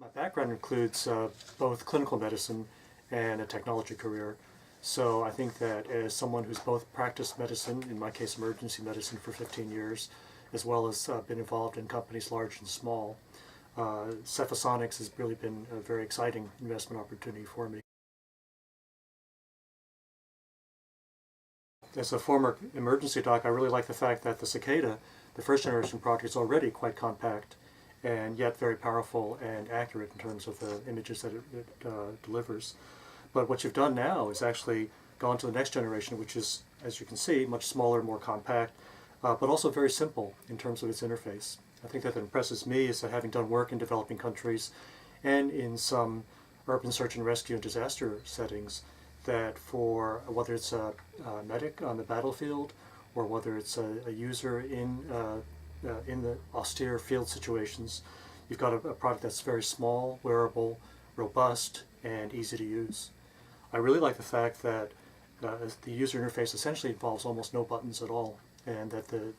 My background includes both clinical medicine and a technology career. So I think that as someone who's both practiced medicine, in my case emergency medicine for 15 years, as well as been involved in companies large and small, Cephasonics has really been a very exciting investment opportunity for me. As a former emergency doc, I really like the fact that the Cicada, the first generation product, is already quite compact and yet very powerful and accurate in terms of the images that it delivers. But what you've done now is actually gone to the next generation, which is, as you can see, much smaller, more compact, but also very simple in terms of its interface. I think that impresses me is that having done work in developing countries and in some urban search and rescue and disaster settings, that for whether it's a medic on the battlefield or whether it's a user in the austere field situations, you've got a product that's very small, wearable, robust, and easy to use. I really like the fact that the user interface essentially involves almost no buttons at all, and that the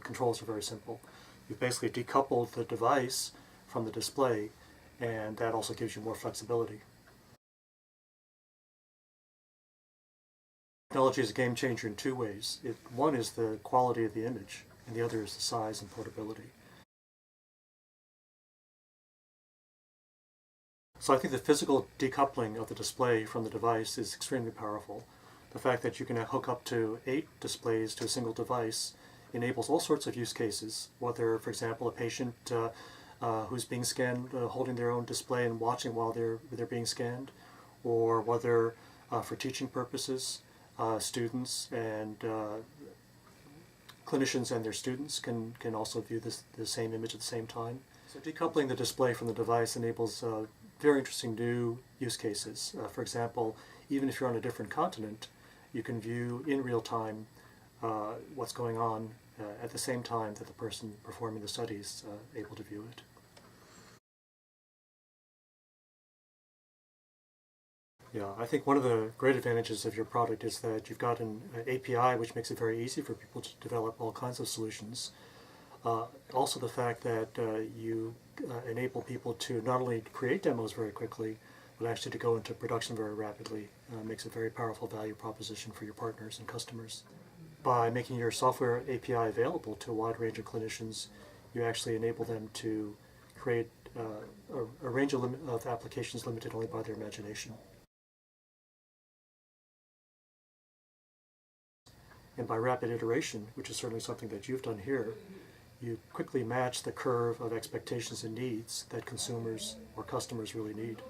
controls are very simple. You've basically decoupled the device from the display, and that also gives you more flexibility. Technology is a game changer in two ways. One is the quality of the image, and the other is the size and portability. So I think the physical decoupling of the display from the device is extremely powerful. The fact that you can hook up to 8 displays to a single device enables all sorts of use cases, whether, for example, a patient who's being scanned holding their own display and watching while they're being scanned, or whether for teaching purposes, students and clinicians and their students can also view the same image at the same time. So decoupling the display from the device enables very interesting new use cases. For example, even if you're on a different continent, you can view in real time what's going on at the same time that the person performing the study is able to view it. Yeah, I think one of the great advantages of your product is that you've got an API which makes it very easy for people to develop all kinds of solutions. Also the fact that you enable people to not only create demos very quickly, but actually to go into production very rapidly makes a very powerful value proposition for your partners and customers. By making your software API available to a wide range of clinicians, you actually enable them to create a range of applications limited only by their imagination. And by rapid iteration, which is certainly something that you've done here, you quickly match the curve of expectations and needs that consumers or customers really need.